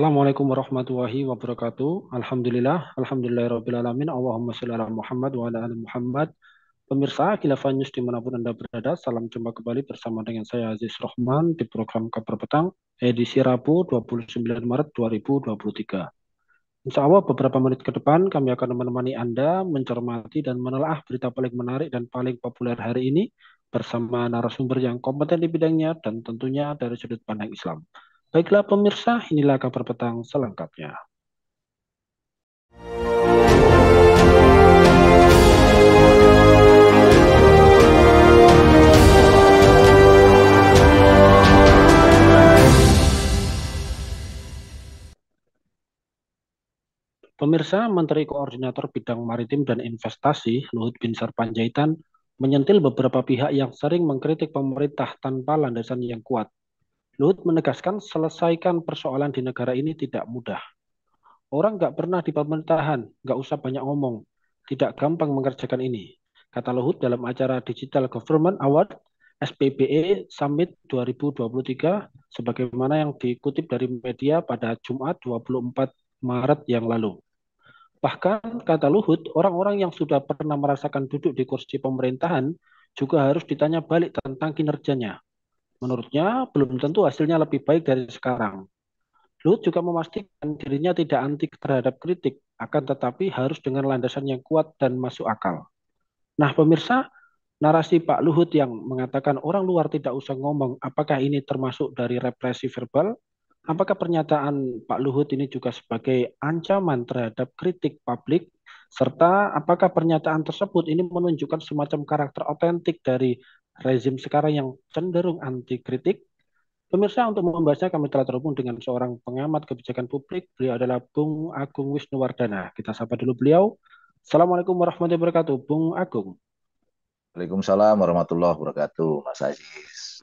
Assalamualaikum warahmatullahi wabarakatuh. Alhamdulillahirrabbilalamin. Allahumma sholli ala Muhammad wa ala ali Muhammad. Pemirsa Khilafah News dimanapun Anda berada, salam jumpa kembali bersama dengan saya Aziz Rohman di program Kabar Petang, edisi Rabu 29 Maret 2023. Insya Allah beberapa menit ke depan kami akan menemani Anda mencermati dan menelaah berita paling menarik dan paling populer hari ini bersama narasumber yang kompeten di bidangnya dan tentunya dari sudut pandang Islam. Baiklah pemirsa, inilah kabar petang selengkapnya. Pemirsa, Menteri Koordinator Bidang Maritim dan Investasi, Luhut Binsar Panjaitan, menyentil beberapa pihak yang sering mengkritik pemerintah tanpa landasan yang kuat. Luhut menegaskan selesaikan persoalan di negara ini tidak mudah. Orang nggak pernah di pemerintahan, nggak usah banyak ngomong. Tidak gampang mengerjakan ini. Kata Luhut dalam acara Digital Government Award SPBE Summit 2023 sebagaimana yang dikutip dari media pada Jumat 24 Maret yang lalu. Bahkan kata Luhut, orang-orang yang sudah pernah merasakan duduk di kursi pemerintahan juga harus ditanya balik tentang kinerjanya. Menurutnya, belum tentu hasilnya lebih baik dari sekarang. Luhut juga memastikan dirinya tidak anti terhadap kritik, akan tetapi harus dengan landasan yang kuat dan masuk akal. Nah, pemirsa, narasi Pak Luhut yang mengatakan orang luar tidak usah ngomong, apakah ini termasuk dari represi verbal? Apakah pernyataan Pak Luhut ini juga sebagai ancaman terhadap kritik publik? Serta apakah pernyataan tersebut ini menunjukkan semacam karakter otentik dari rezim sekarang yang cenderung anti kritik? Pemirsa, untuk membahasnya kami telah terhubung dengan seorang pengamat kebijakan publik. Beliau adalah Bung Agung Wisnuwardana. Kita sapa dulu beliau. Assalamualaikum warahmatullahi wabarakatuh, Bung Agung. Waalaikumsalam warahmatullahi wabarakatuh, Mas Aziz.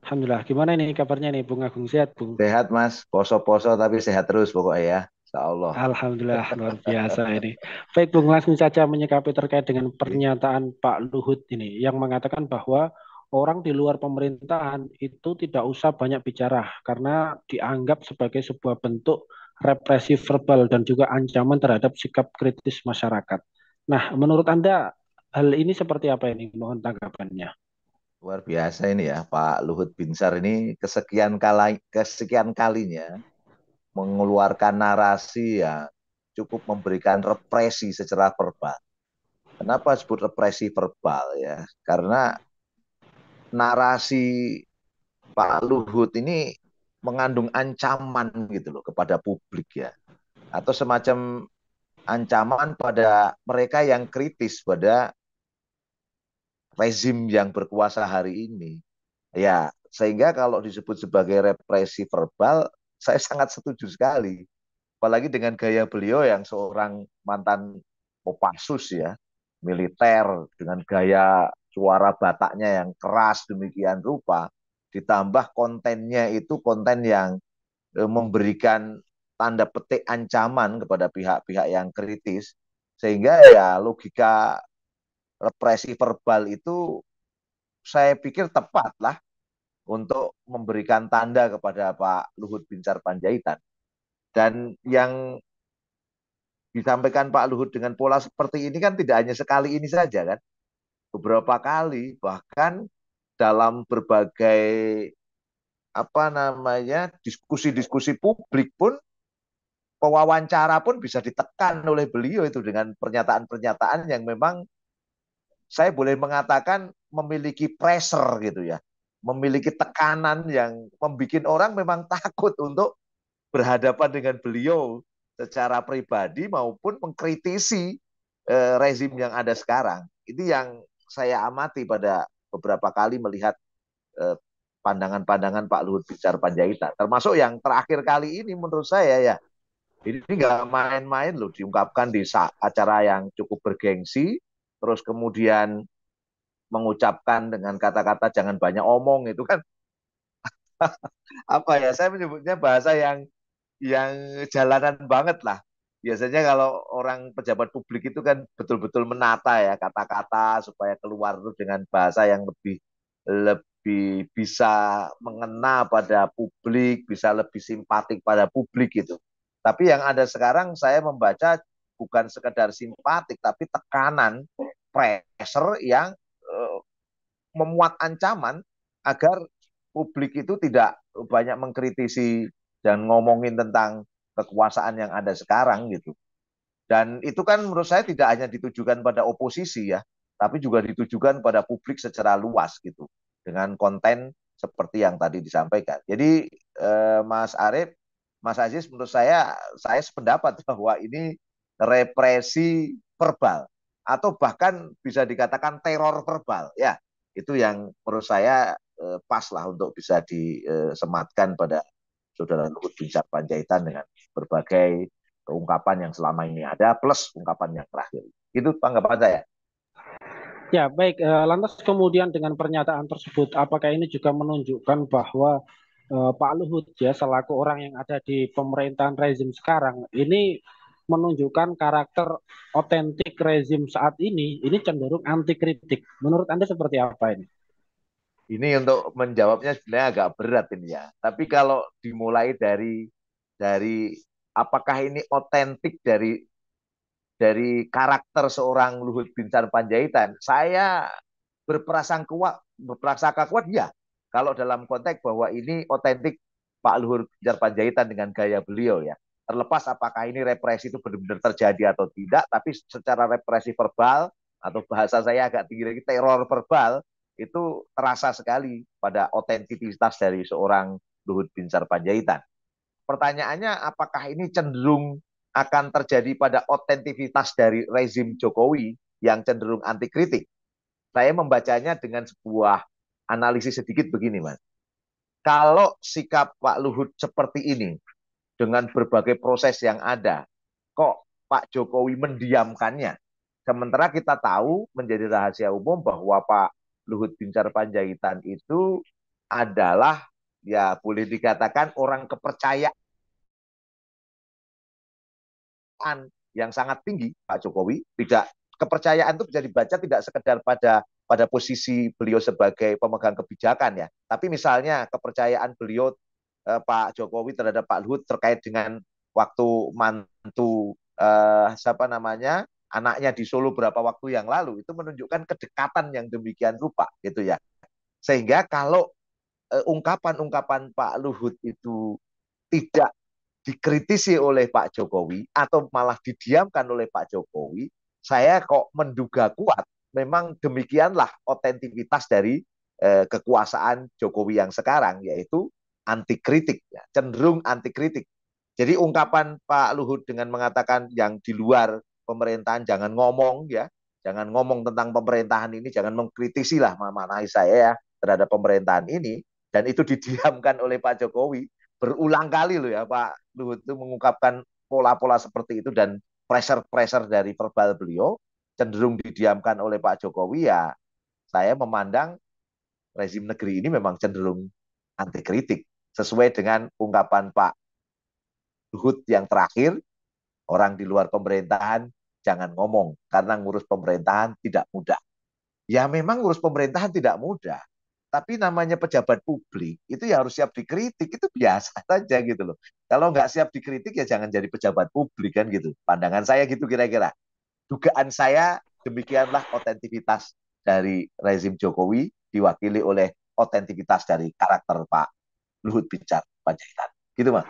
Alhamdulillah, gimana nih kabarnya nih, Bung Agung? Sehat, Bung? Sehat, Mas. Poso-poso tapi sehat terus pokoknya ya. Insya Allah. Alhamdulillah, luar biasa ini. Baik, Bung, langsung saja menyikapi terkait dengan Oke. pernyataan Pak Luhut ini, yang mengatakan bahwa orang di luar pemerintahan itu tidak usah banyak bicara, karena dianggap sebagai sebuah bentuk represi verbal dan juga ancaman terhadap sikap kritis masyarakat. Nah, menurut Anda, hal ini seperti apa ini? Mohon tanggapannya. Luar biasa ini ya, Pak Luhut Binsar ini kesekian kalinya mengeluarkan narasi yang cukup memberikan represi secara verbal. Kenapa sebut represi verbal ya? Karena narasi Pak Luhut ini mengandung ancaman gitu loh kepada publik ya, atau semacam ancaman pada mereka yang kritis pada rezim yang berkuasa hari ini. Ya, sehingga kalau disebut sebagai represi verbal, saya sangat setuju sekali. Apalagi dengan gaya beliau yang seorang mantan Kopassus ya, militer dengan gaya suara Bataknya yang keras demikian rupa, ditambah kontennya itu konten yang memberikan tanda petik ancaman kepada pihak-pihak yang kritis, sehingga ya logika represi verbal itu saya pikir tepat lah untuk memberikan tanda kepada Pak Luhut Binsar Panjaitan. Dan yang disampaikan Pak Luhut dengan pola seperti ini kan tidak hanya sekali ini saja kan, beberapa kali bahkan dalam berbagai diskusi-diskusi publik pun, pewawancara pun bisa ditekan oleh beliau itu dengan pernyataan-pernyataan yang memang saya boleh mengatakan memiliki pressure gitu ya, memiliki tekanan yang membuat orang memang takut untuk berhadapan dengan beliau secara pribadi maupun mengkritisi rezim yang ada sekarang. Itu yang saya amati pada beberapa kali melihat eh, pandangan-pandangan Pak Luhut Binsar Panjaitan. Termasuk yang terakhir kali ini menurut saya ya, ini nggak main-main loh, diungkapkan di acara yang cukup bergengsi, terus kemudian mengucapkan dengan kata-kata jangan banyak omong itu kan apa ya, saya menyebutnya bahasa yang jalanan banget lah. Biasanya kalau orang pejabat publik itu kan betul-betul menata ya kata-kata supaya keluar itu dengan bahasa yang lebih bisa mengena pada publik, bisa lebih simpatik pada publik gitu. Tapi yang ada sekarang saya membaca bukan sekedar simpatik, tapi tekanan, pressure yang memuat ancaman agar publik itu tidak banyak mengkritisi dan ngomongin tentang kekuasaan yang ada sekarang gitu. Dan itu kan menurut saya tidak hanya ditujukan pada oposisi ya, tapi juga ditujukan pada publik secara luas gitu. Dengan konten seperti yang tadi disampaikan. Jadi Mas Arief, Mas Aziz, menurut saya sependapat bahwa ini represi verbal atau bahkan bisa dikatakan teror verbal. Ya, itu yang menurut saya pas lah untuk bisa disematkan pada Saudara Luhut Binsar Panjaitan dengan berbagai ungkapan yang selama ini ada plus ungkapan yang terakhir. Itu tanggapan saya. Ya, baik. Lantas kemudian dengan pernyataan tersebut, apakah ini juga menunjukkan bahwa Pak Luhut ya selaku orang yang ada di pemerintahan rezim sekarang ini menunjukkan karakter otentik rezim saat ini cenderung anti kritik. Menurut Anda seperti apa ini? Ini untuk menjawabnya sebenarnya agak berat ini ya. Tapi kalau dimulai dari apakah ini otentik dari karakter seorang Luhut Binsar Panjaitan, saya berprasangka kuat ya. Kalau dalam konteks bahwa ini otentik Pak Luhut Binsar Panjaitan dengan gaya beliau ya. Terlepas apakah ini represi itu benar-benar terjadi atau tidak, tapi secara represi verbal atau bahasa saya agak tinggi lagi teror verbal itu terasa sekali pada otentisitas dari seorang Luhut Binsar Panjaitan. Pertanyaannya apakah ini cenderung akan terjadi pada otentivitas dari rezim Jokowi yang cenderung anti kritik? Saya membacanya dengan sebuah analisis sedikit begini, Mas. Kalau sikap Pak Luhut seperti ini dengan berbagai proses yang ada, kok Pak Jokowi mendiamkannya? Sementara kita tahu menjadi rahasia umum bahwa Pak Luhut Binsar Panjaitan itu adalah ya boleh dikatakan orang kepercayaan yang sangat tinggi Pak Jokowi. Tidak, kepercayaan itu bisa dibaca tidak sekedar pada posisi beliau sebagai pemegang kebijakan ya, tapi misalnya kepercayaan beliau Pak Jokowi terhadap Pak Luhut terkait dengan waktu mantu siapa namanya anaknya di Solo beberapa waktu yang lalu itu menunjukkan kedekatan yang demikian rupa gitu ya. Sehingga kalau ungkapan-ungkapan Pak Luhut itu tidak dikritisi oleh Pak Jokowi atau malah didiamkan oleh Pak Jokowi, saya kok menduga kuat memang demikianlah otentivitas dari kekuasaan Jokowi yang sekarang, yaitu anti kritik, ya, cenderung anti kritik. Jadi ungkapan Pak Luhut dengan mengatakan yang di luar pemerintahan jangan ngomong ya, jangan ngomong tentang pemerintahan ini, jangan mengkritisi lah maknai saya ya terhadap pemerintahan ini, dan itu didiamkan oleh Pak Jokowi berulang kali loh ya Pak Luhut itu mengungkapkan pola-pola seperti itu dan pressure-pressure dari verbal beliau cenderung didiamkan oleh Pak Jokowi ya saya memandang rezim negeri ini memang cenderung anti kritik sesuai dengan ungkapan Pak Luhut yang terakhir orang di luar pemerintahan jangan ngomong karena ngurus pemerintahan tidak mudah. Ya memang ngurus pemerintahan tidak mudah. Tapi namanya pejabat publik itu ya harus siap dikritik, itu biasa saja gitu loh. Kalau nggak siap dikritik ya jangan jadi pejabat publik kan gitu. Pandangan saya gitu kira-kira. Dugaan saya demikianlah otentivitas dari rezim Jokowi diwakili oleh otentivitas dari karakter Pak Luhut Binsar Panjaitan. Gitu Mas.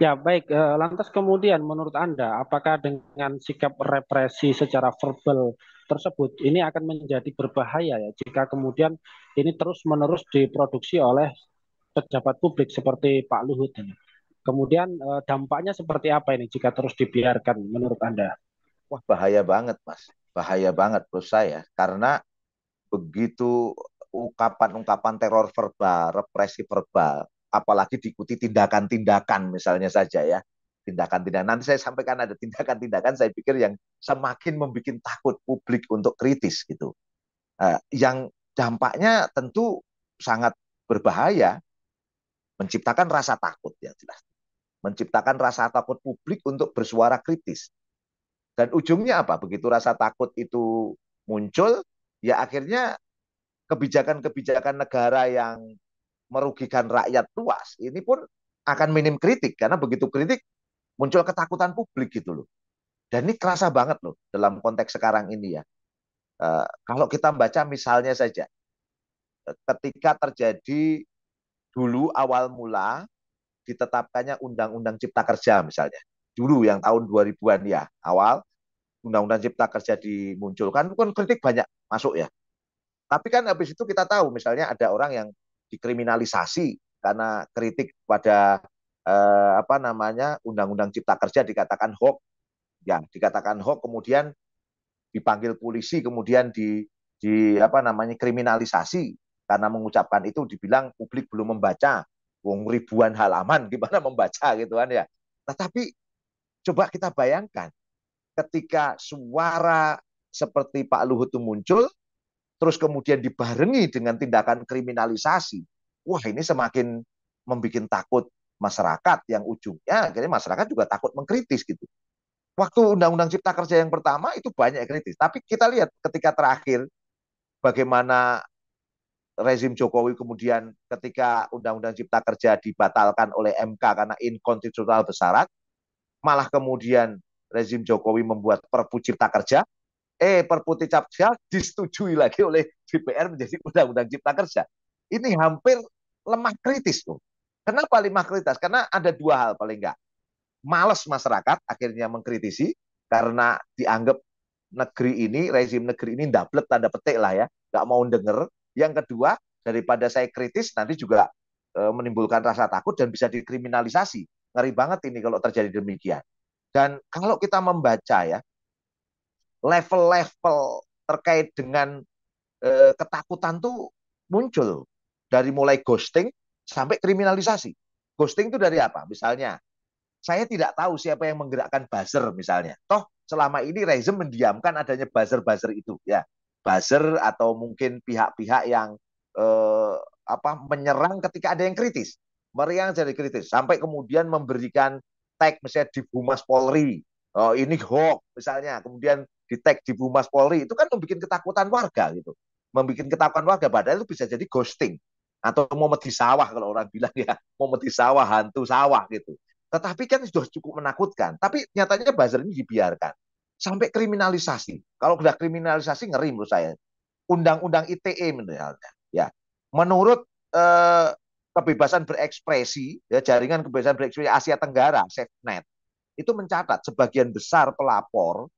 Ya, baik. Lantas kemudian menurut Anda, apakah dengan sikap represi secara verbal tersebut ini akan menjadi berbahaya ya jika kemudian ini terus-menerus diproduksi oleh pejabat publik seperti Pak Luhut ini? Kemudian dampaknya seperti apa ini jika terus dibiarkan menurut Anda? Wah bahaya banget Mas. Bahaya banget menurut saya. Karena begitu ungkapan-ungkapan teror verbal, represi verbal, apalagi diikuti tindakan-tindakan misalnya saja ya. Tindakan-tindakan, nanti saya sampaikan ada tindakan-tindakan saya pikir yang semakin membuat takut publik untuk kritis gitu. Yang dampaknya tentu sangat berbahaya, menciptakan rasa takut yang jelas. Menciptakan rasa takut publik untuk bersuara kritis. Dan ujungnya apa? Begitu rasa takut itu muncul, ya akhirnya kebijakan-kebijakan negara yang merugikan rakyat luas, ini pun akan minim kritik karena begitu kritik muncul ketakutan publik gitu loh. Dan ini kerasa banget loh dalam konteks sekarang ini ya. Kalau kita baca misalnya saja, ketika terjadi dulu awal mula ditetapkannya Undang-Undang Cipta Kerja misalnya, dulu yang tahun 2000-an ya, awal Undang-Undang Cipta Kerja dimunculkan, kan kritik banyak masuk ya. Tapi kan habis itu kita tahu misalnya ada orang yang dikriminalisasi karena kritik pada apa namanya Undang-Undang Cipta Kerja dikatakan hoax, ya dikatakan hoax, kemudian dipanggil polisi, kemudian di apa namanya kriminalisasi karena mengucapkan itu, dibilang publik belum membaca, wong ribuan halaman gimana membaca gitu kan ya. Tetapi coba kita bayangkan ketika suara seperti Pak Luhut itu muncul, terus kemudian dibarengi dengan tindakan kriminalisasi, wah ini semakin membuat takut masyarakat, yang ujungnya akhirnya masyarakat juga takut mengkritis gitu. Waktu Undang-Undang Cipta Kerja yang pertama itu banyak kritis, tapi kita lihat ketika terakhir bagaimana rezim Jokowi kemudian ketika Undang-Undang Cipta Kerja dibatalkan oleh MK karena inkonstitusional bersyarat, malah kemudian rezim Jokowi membuat Perpu Cipta Kerja, Perpu Cipta Kerja disetujui lagi oleh DPR menjadi Undang-Undang Cipta Kerja. Ini hampir lemah kritis tuh. Kenapa lemah kritis? Karena ada dua hal paling enggak. Males masyarakat akhirnya mengkritisi karena dianggap negeri ini, rezim negeri ini ndablet tanda petik lah ya, nggak mau denger. Yang kedua, daripada saya kritis nanti juga menimbulkan rasa takut dan bisa dikriminalisasi. Ngeri banget ini kalau terjadi demikian. Dan kalau kita membaca ya, level-level terkait dengan ketakutan tuh muncul dari mulai ghosting sampai kriminalisasi. Ghosting itu dari apa? Misalnya, saya tidak tahu siapa yang menggerakkan buzzer misalnya. Toh selama ini rezim mendiamkan adanya buzzer-buzzer itu ya. Buzzer atau mungkin pihak-pihak yang eh, apa menyerang ketika ada yang kritis. Meriang jadi kritis sampai kemudian memberikan tag misalnya di Humas Polri. Oh, ini hoax misalnya. Kemudian di tag di Humas Polri itu kan membuat ketakutan warga gitu. Membuat ketakutan warga, padahal itu bisa jadi ghosting atau mau di sawah kalau orang bilang ya, mau di sawah, hantu sawah gitu. Tetapi kan sudah cukup menakutkan. Tapi nyatanya buzzer ini dibiarkan. Sampai kriminalisasi. Kalau sudah kriminalisasi ngeri menurut saya. Undang-undang ITE misalnya. Ya. Menurut eh, kebebasan berekspresi, ya, jaringan kebebasan berekspresi Asia Tenggara, SafeNet, itu mencatat sebagian besar pelapor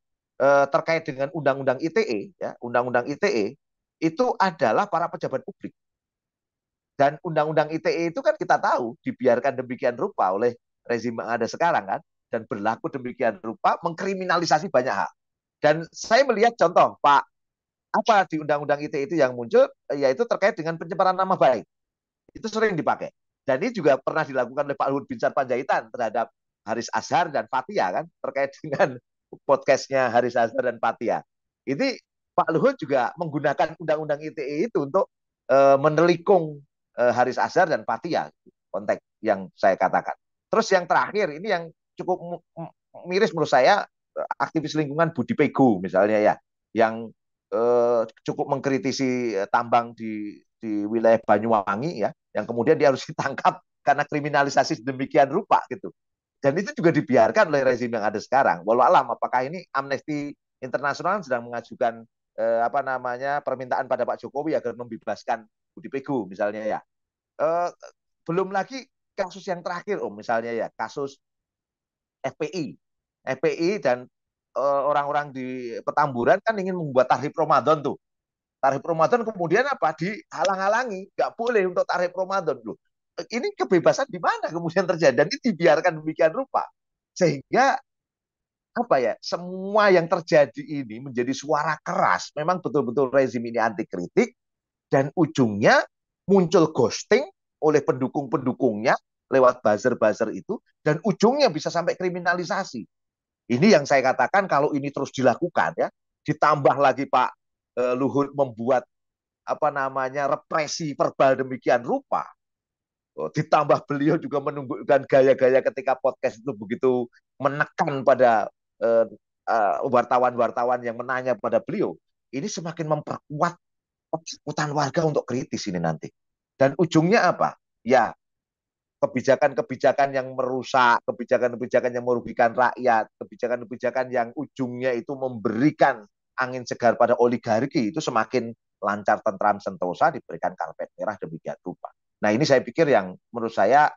terkait dengan Undang-Undang ITE, ya, Undang-Undang ITE, itu adalah para pejabat publik. Dan Undang-Undang ITE itu kan kita tahu dibiarkan demikian rupa oleh rezim yang ada sekarang kan, dan berlaku demikian rupa mengkriminalisasi banyak hal. Dan saya melihat contoh Pak, apa di Undang-Undang ITE itu yang muncul, yaitu terkait dengan pencemaran nama baik. Itu sering dipakai. Dan ini juga pernah dilakukan oleh Pak Luhut Binsar Panjaitan terhadap Haris Azhar dan Fathia kan, terkait dengan podcastnya Haris Azhar dan Fathia. Ini Pak Luhut juga menggunakan Undang-Undang ITE itu untuk menelikung Haris Azhar dan Fathia, konteks yang saya katakan. Terus yang terakhir ini yang cukup miris menurut saya, aktivis lingkungan Budi Pego misalnya ya, yang cukup mengkritisi tambang di wilayah Banyuwangi ya, yang kemudian dia harus ditangkap karena kriminalisasi demikian rupa gitu. Dan itu juga dibiarkan oleh rezim yang ada sekarang. Walau alam, apakah ini Amnesty Internasional sedang mengajukan apa namanya permintaan pada Pak Jokowi agar membebaskan Budi Pego misalnya ya. Eh, Belum lagi kasus yang terakhir, misalnya ya kasus FPI, FPI dan orang-orang di Petamburan kan ingin membuat tarif Ramadan tuh. Tarif Ramadan kemudian apa? Dihalang-halangi, nggak boleh untuk tarif Ramadan loh. Ini kebebasan di mana kemudian terjadi, dan ini dibiarkan demikian rupa, sehingga apa ya, semua yang terjadi ini menjadi suara keras. Memang betul-betul rezim ini anti kritik, dan ujungnya muncul ghosting oleh pendukung-pendukungnya lewat buzzer-buzzer itu, dan ujungnya bisa sampai kriminalisasi. Ini yang saya katakan, kalau ini terus dilakukan ya, ditambah lagi Pak Luhut membuat apa namanya represi verbal demikian rupa, ditambah beliau juga menunjukkan gaya-gaya ketika podcast itu begitu menekan pada wartawan-wartawan yang menanya pada beliau, ini semakin memperkuat ketakutan warga untuk kritis ini nanti. Dan ujungnya apa? Ya, kebijakan-kebijakan yang merusak, kebijakan-kebijakan yang merugikan rakyat, kebijakan-kebijakan yang ujungnya itu memberikan angin segar pada oligarki itu semakin lancar, tentram, sentosa, diberikan karpet merah demikian rupa. Nah ini saya pikir yang menurut saya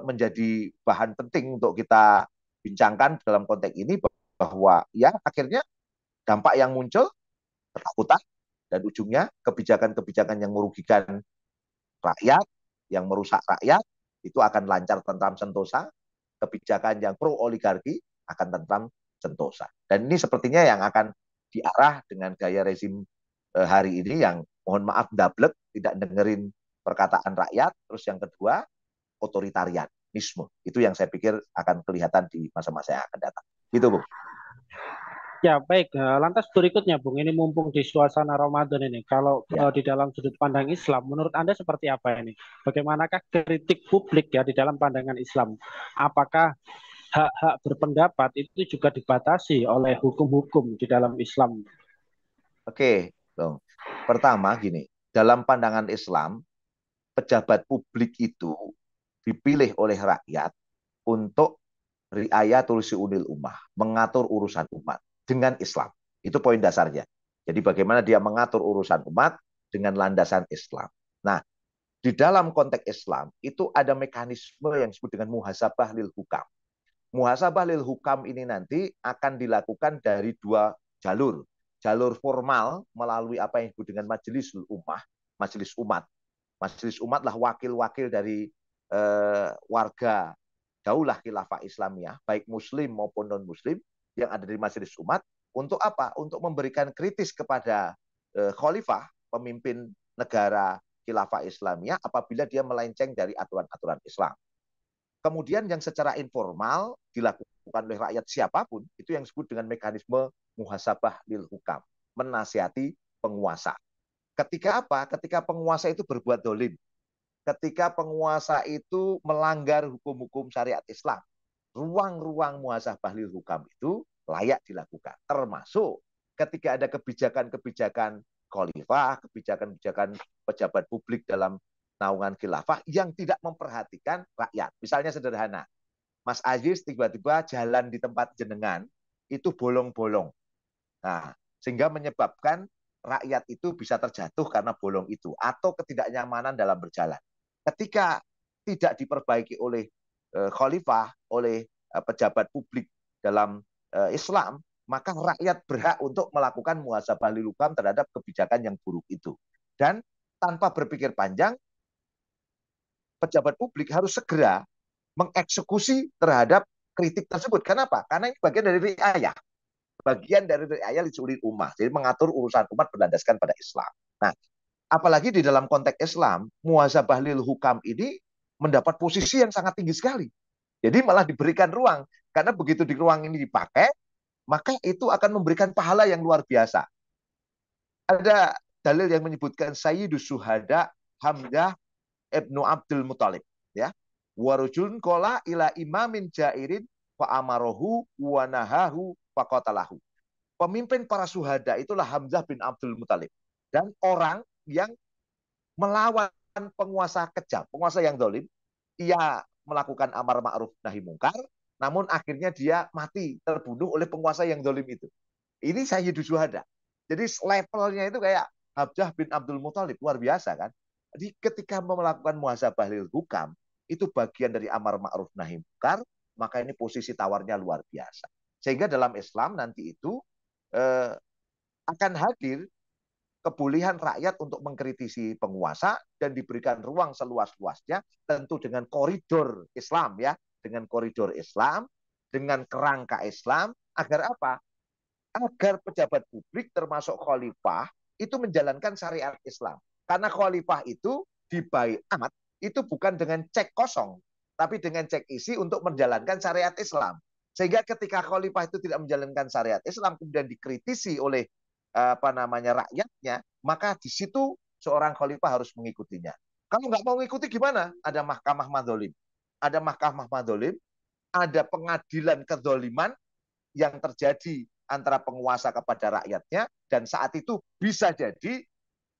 menjadi bahan penting untuk kita bincangkan dalam konteks ini, bahwa ya akhirnya dampak yang muncul ketakutan dan ujungnya kebijakan-kebijakan yang merugikan rakyat, yang merusak rakyat, itu akan lancar, tentram, sentosa. Kebijakan yang pro oligarki akan tentram, sentosa. Dan ini sepertinya yang akan diarah dengan gaya rezim hari ini yang mohon maaf dablek, tidak dengerin perkataan rakyat. Terus yang kedua, otoritarianisme. Itu yang saya pikir akan kelihatan di masa-masa yang akan datang. Gitu, Bu. Ya, baik. Lantas berikutnya, Bung, ini mumpung di suasana Ramadan ini, kalau Ya. di dalam sudut pandang Islam, menurut Anda seperti apa ini? Bagaimanakah kritik publik ya di dalam pandangan Islam? Apakah hak-hak berpendapat itu juga dibatasi oleh hukum-hukum di dalam Islam? Oke, Bung. Pertama gini, dalam pandangan Islam, pejabat publik itu dipilih oleh rakyat untuk riayatul unil ummah, mengatur urusan umat dengan Islam. Itu poin dasarnya. Jadi bagaimana dia mengatur urusan umat dengan landasan Islam. Nah, di dalam konteks Islam itu ada mekanisme yang disebut dengan muhasabah lil hukam. Muhasabah lil hukam ini nanti akan dilakukan dari dua jalur. Jalur formal melalui apa yang disebut dengan majelis ummah, majelis umat. Majelis umat lah wakil-wakil dari warga daulah khilafah Islamiyah, baik muslim maupun non-muslim yang ada di majelis umat, untuk apa? Untuk memberikan kritis kepada khalifah, pemimpin negara khilafah Islamiyah, apabila dia melenceng dari aturan-aturan Islam. Kemudian yang secara informal dilakukan oleh rakyat siapapun, itu yang disebut dengan mekanisme muhasabah lil hukam, menasihati penguasa. Ketika apa? Ketika penguasa itu berbuat dolim, ketika penguasa itu melanggar hukum-hukum syariat Islam, ruang-ruang muhasabah lil hukam itu layak dilakukan. Termasuk ketika ada kebijakan-kebijakan khalifah, kebijakan-kebijakan pejabat publik dalam naungan khilafah yang tidak memperhatikan rakyat. Misalnya sederhana, Mas Aziz tiba-tiba jalan di tempat jenengan itu bolong-bolong. Nah, sehingga menyebabkan rakyat itu bisa terjatuh karena bolong itu atau ketidaknyamanan dalam berjalan. Ketika tidak diperbaiki oleh khalifah, oleh pejabat publik dalam Islam, maka rakyat berhak untuk melakukan muhasabah lil hukam terhadap kebijakan yang buruk itu. Dan tanpa berpikir panjang, pejabat publik harus segera mengeksekusi terhadap kritik tersebut. Kenapa? Karena ini bagian dari riayah. Bagian dari riayah lisulil ummah. Jadi mengatur urusan umat berlandaskan pada Islam. Nah, apalagi di dalam konteks Islam, muhasabah lil hukam ini mendapat posisi yang sangat tinggi sekali. Jadi malah diberikan ruang. Karena begitu di ruang ini dipakai, maka itu akan memberikan pahala yang luar biasa. Ada dalil yang menyebutkan Sayyidus Syuhada Hamzah ibnu Abdul Muthalib. Ya. Warujun kola ila imamin jairin fa amarohu wa nahahu faqatalahu. Pemimpin para syuhada itulah Hamzah bin Abdul Muthalib. Dan orang yang melawan penguasa kejam, penguasa yang dolim, ia melakukan amar ma'ruf nahi mungkar, namun akhirnya dia mati, terbunuh oleh penguasa yang dolim itu. Ini Sayyidus Syuhada. Jadi levelnya itu kayak Hamzah bin Abdul Muthalib, luar biasa kan. Jadi ketika melakukan muhasabah lil hukam, itu bagian dari amar ma'ruf nahi mungkar, maka ini posisi tawarnya luar biasa. Sehingga dalam Islam nanti itu akan hadir kebolehan rakyat untuk mengkritisi penguasa dan diberikan ruang seluas-luasnya, tentu dengan koridor Islam ya, dengan koridor Islam, dengan kerangka Islam, agar apa? Agar pejabat publik termasuk khalifah itu menjalankan syariat Islam. Karena khalifah itu dibaiat itu bukan dengan cek kosong, tapi dengan cek isi untuk menjalankan syariat Islam. Sehingga ketika khalifah itu tidak menjalankan syariat Islam kemudian dikritisi oleh rakyatnya, maka di situ seorang khalifah harus mengikutinya. Kalau nggak mau mengikuti gimana? Ada mahkamah madzolim. Ada mahkamah madzolim, ada pengadilan kezoliman yang terjadi antara penguasa kepada rakyatnya, dan saat itu bisa jadi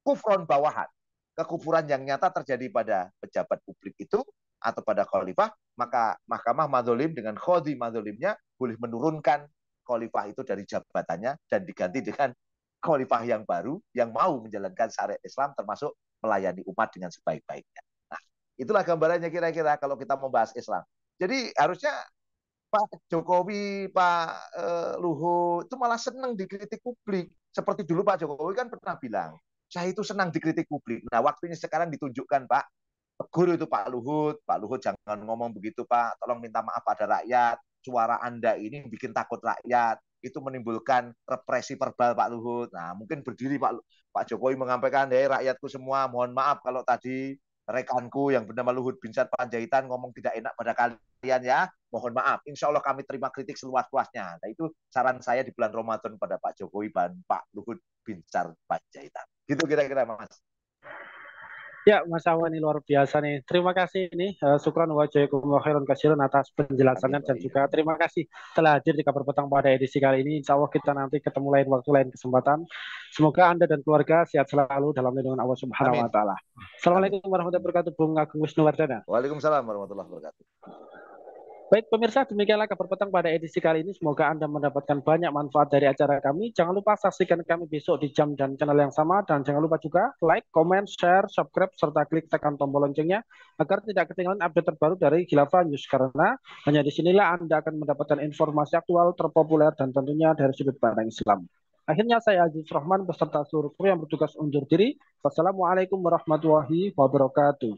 kufron bawahan, kekufuran yang nyata terjadi pada pejabat publik itu atau pada khalifah, maka mahkamah madzolim dengan khodi madzolimnya boleh menurunkan khalifah itu dari jabatannya dan diganti dengan khalifah yang baru yang mau menjalankan syariat Islam termasuk melayani umat dengan sebaik-baiknya. Nah, itulah gambarannya kira-kira kalau kita membahas Islam. Jadi harusnya Pak Jokowi, Pak Luhut itu malah senang dikritik publik. Seperti dulu Pak Jokowi kan pernah bilang, saya itu senang dikritik publik. Nah, waktunya sekarang ditunjukkan, Pak. Tegur itu Pak Luhut. Pak Luhut jangan ngomong begitu, Pak. Tolong minta maaf pada rakyat. Suara Anda ini bikin takut rakyat. Itu menimbulkan represi verbal Pak Luhut. Nah, mungkin berdiri Pak Jokowi menyampaikan, hei rakyatku semua, mohon maaf kalau tadi rekanku yang bernama Luhut Binsar Panjaitan ngomong tidak enak pada kalian ya. Mohon maaf, insya Allah kami terima kritik seluas-luasnya. Nah, itu saran saya di bulan Ramadan pada Pak Jokowi dan Pak Luhut Binsar Panjaitan. Gitu kira-kira, Mas. Ya, Mas Awan ini luar biasa nih. Terima kasih nih, syukran wa jazakumullahu khairan katsiran atas penjelasannya dan juga terima kasih telah hadir di Kabar Petang pada edisi kali ini. Insya Allah kita nanti ketemu lain waktu, lain kesempatan. Semoga Anda dan keluarga sehat selalu dalam lindungan Allah Subhanahu wa taala. Assalamualaikum warahmatullahi wabarakatuh, Bung Agung Wisnuwardana. Waalaikumsalam warahmatullahi wabarakatuh. Baik pemirsa, demikianlah Kabar Petang pada edisi kali ini. Semoga Anda mendapatkan banyak manfaat dari acara kami. Jangan lupa saksikan kami besok di jam dan channel yang sama. Dan jangan lupa juga like, comment, share, subscribe, serta klik tekan tombol loncengnya agar tidak ketinggalan update terbaru dari Khilafah News. Karena hanya di sinilah Anda akan mendapatkan informasi aktual, terpopuler, dan tentunya dari sudut pandang Islam. Akhirnya saya Aziz Rahman beserta seluruh kru yang bertugas undur diri. Wassalamualaikum warahmatullahi wabarakatuh.